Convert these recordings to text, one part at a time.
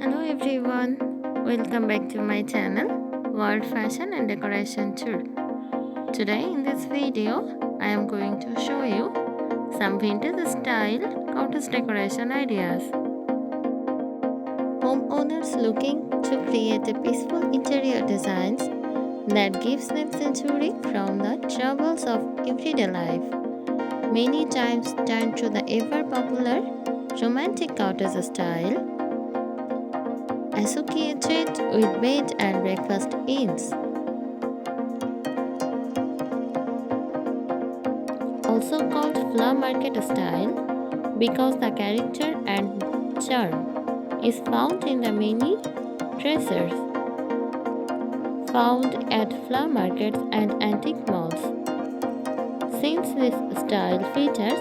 Hello everyone, welcome back to my channel World Fashion and Decoration Tour. Today in this video, I am going to show you some vintage style cottage decoration ideas. Homeowners looking to create a peaceful interior designs that gives them sanctuary from the troubles of everyday life. Many times turn to the ever popular romantic cottage style associated with bed and breakfast inns. Also called flower market style because the character and charm is found in the many treasures found at flower markets and antique malls. Since this style features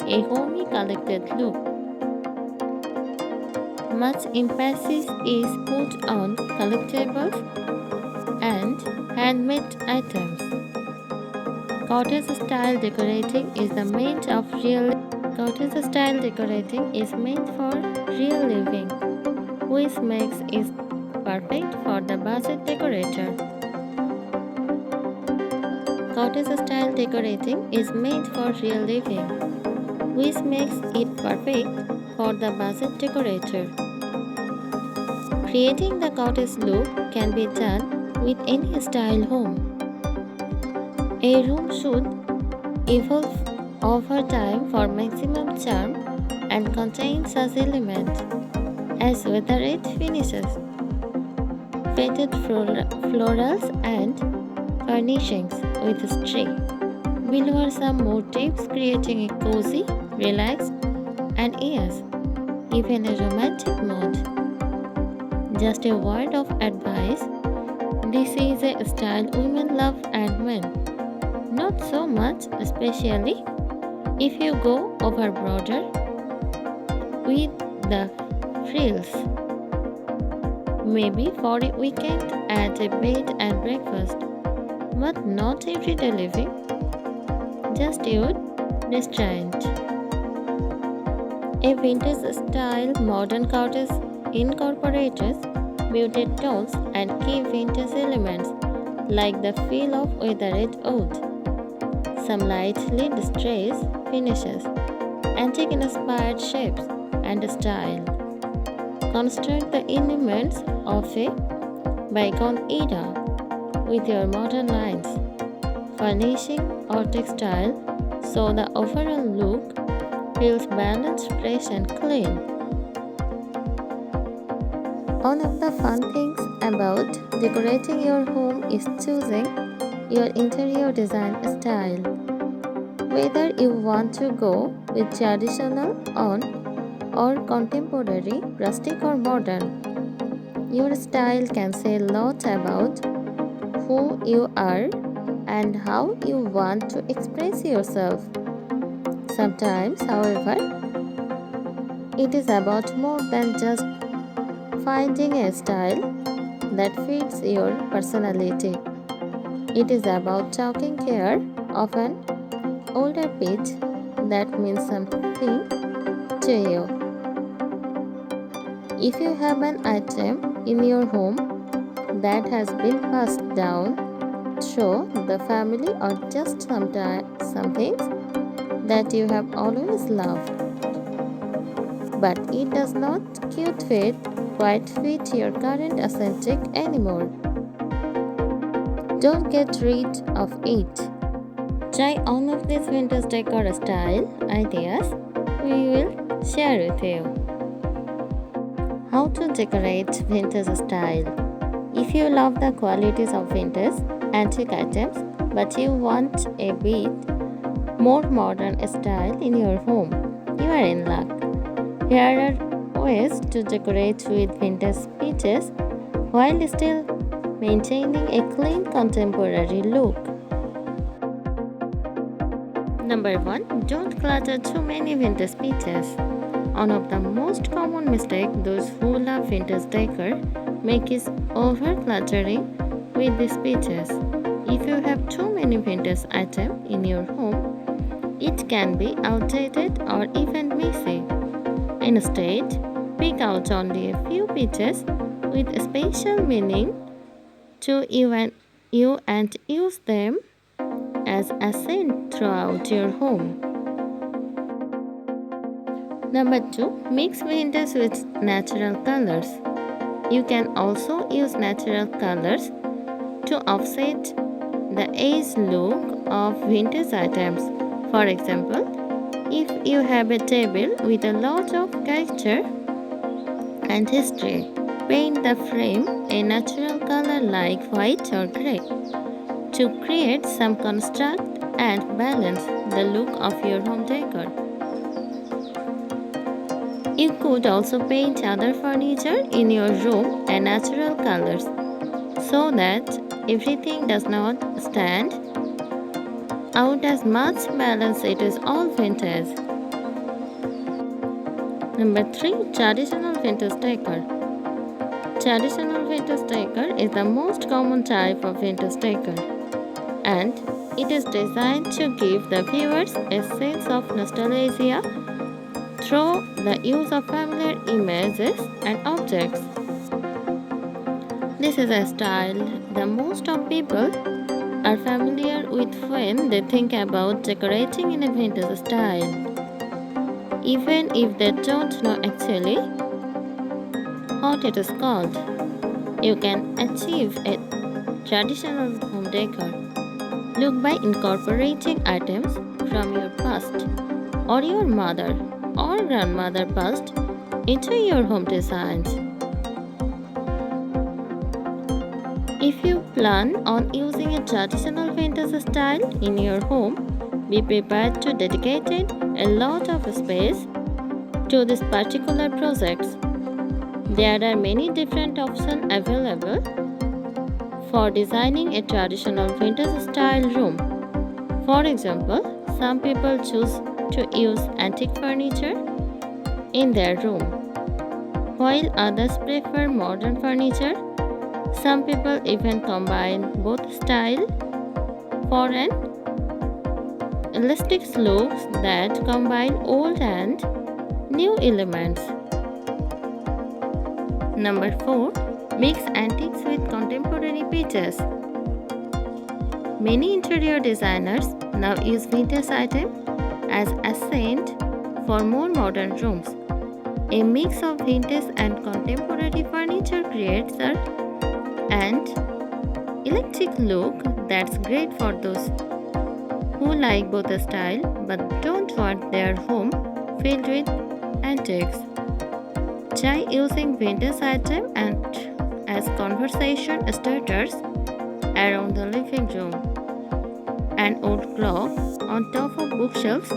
a homey collected look, much emphasis is put on collectibles and handmade items. Cottage style decorating is meant for real living, which makes it perfect for the budget decorator. Cottage style decorating is made for real living, which makes it perfect for the budget decorator. Creating the cottage look can be done with any style home. A room should evolve over time for maximum charm and contain such elements as weathered finishes, faded florals and furnishings with stray. Below are some more tips creating a cozy, relaxed and yes, even a romantic mood. Just a word of advice, this is a style women love and men not so much, especially if you go overboard with the frills. Maybe for a weekend at a bed and breakfast, but not everyday living. Just your restraint. A vintage style modern cottage incorporates muted tones and key vintage elements like the feel of weathered wood, some lightly distressed finishes, antique inspired shapes and style. Construct the elements of a bygone era with your modern lines, furnishing or textile so the overall look feels balanced, fresh and clean. One of the fun things about decorating your home is choosing your interior design style. Whether you want to go with traditional on or contemporary, rustic or modern, your style can say a lot about who you are and how you want to express yourself. Sometimes, however, it is about more than just finding a style that fits your personality. It is about taking care of an older piece that means something to you. If you have an item in your home that has been passed down through the family or just something that you have always loved, but it does not quite fit your current aesthetic anymore, don't get rid of it. Try one of these vintage decor style ideas we will share with you. How to decorate vintage style. If you love the qualities of vintage antique items but you want a bit more modern style in your home, you are in luck. Here are ways to decorate with vintage pieces while still maintaining a clean contemporary look. Number 1. Don't clutter too many vintage pieces. One of the most common mistakes those who love vintage decor make is over-cluttering with these pieces. If you have too many vintage items in your home, it can be outdated or even messy. Instead, Pick out only a few pieces with special meaning to you and use them as accent throughout your home. Number 2. Mix vintage with natural colors. You can also use natural colors to offset the aged look of vintage items. For example, if you have a table with a lot of character and history, paint the frame a natural color like white or grey to create some contrast and balance the look of your home decor. You could also paint other furniture in your room a natural colors so that everything does not stand out as much balance. It is all vintage. Number 3. Traditional vintage decor. Traditional vintage decor is the most common type of vintage decor, and it is designed to give the viewers a sense of nostalgia through the use of familiar images and objects. This is a style that most of people are familiar with when they think about decorating in a vintage style, even if they don't know actually what it is called. You can achieve a traditional home decor look by incorporating items from your past or your mother or grandmother past into your home designs. If you plan on using a traditional vintage style in your home, be prepared to dedicate a lot of space to this particular project. There are many different options available for designing a traditional vintage style room. For example, some people choose to use antique furniture in their room, while others prefer modern furniture. Some people even combine both styles for an elastic looks that combine old and new elements. Number 4. Mix antiques with contemporary pieces. Many interior designers now use vintage items as accent for more modern rooms. A mix of vintage and contemporary furniture creates an eclectic look that's great for those who like both style but don't want their home filled with antiques. Try using vintage items as conversation starters around the living room. An old clock on top of bookshelves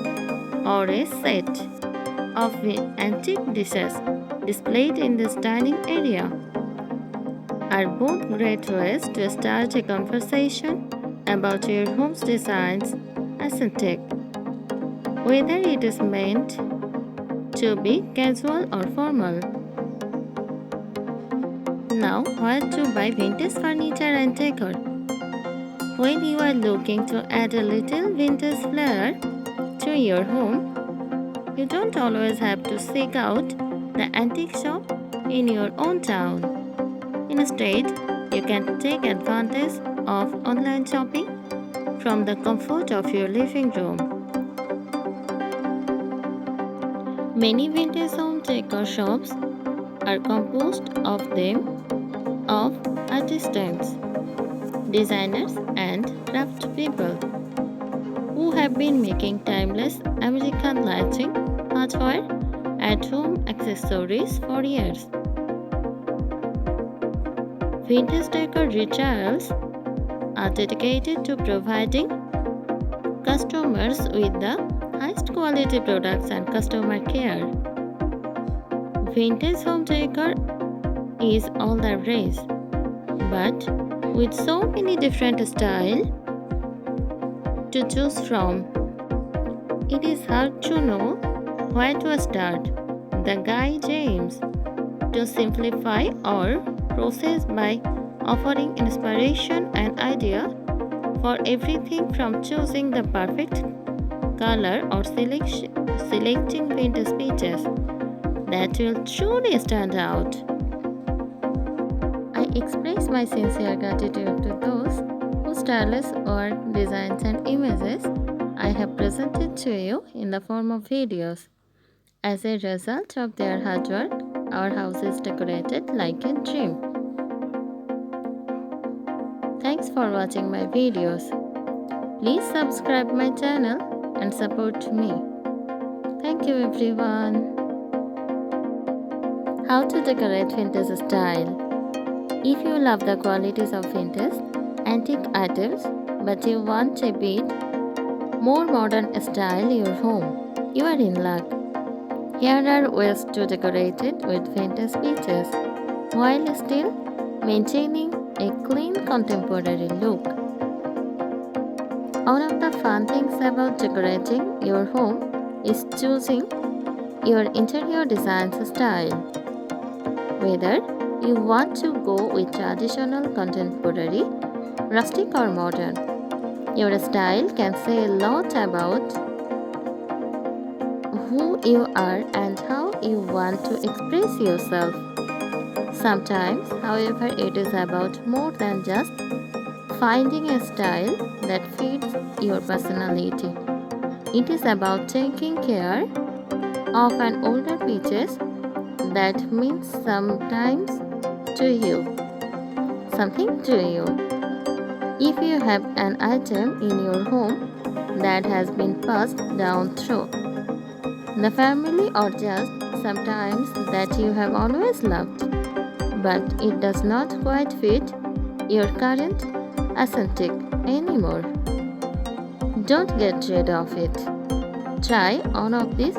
or a set of antique dishes displayed in this dining area are both great ways to start a conversation about your home's designs aesthetic, whether it is meant to be casual or formal. Now, where to buy vintage furniture and decor? When you are looking to add a little vintage flair to your home, you don't always have to seek out the antique shop in your own town. Instead, you can take advantage of online shopping from the comfort of your living room. Many vintage home decor shops are composed of artisans, designers, and craftspeople who have been making timeless American lighting, hardware, and home accessories for years. Vintage decor retailers are dedicated to providing customers with the highest quality products and customer care. Vintage home decor is all the rage, but with so many different styles to choose from, it is hard to know where to start. The guy James to simplify our process by offering inspiration and idea for everything from choosing the perfect color or selecting vintage pieces. that will truly stand out. I express my sincere gratitude to those whose stylish work, designs, and images I have presented to you in the form of videos. As a result of their hard work, our house is decorated like a dream. Thanks for watching my videos. Please subscribe my channel and support me. Thank you everyone. How to decorate vintage style. If you love the qualities of vintage, antique items, but you want a bit more modern style in your home, you are in luck. Here are ways to decorate it with vintage pieces while still maintaining a clean contemporary look. One of the fun things about decorating your home is choosing your interior design style. Whether you want to go with traditional, contemporary, rustic or modern, your style can say a lot about who you are and how you want to express yourself. Sometimes, however, it is about more than just finding a style that fits your personality. It is about taking care of an older pieces that means something to you. If you have an item in your home that has been passed down through the family or just sometimes that you have always loved, but it does not quite fit your current aesthetic anymore, don't get rid of it. Try one of these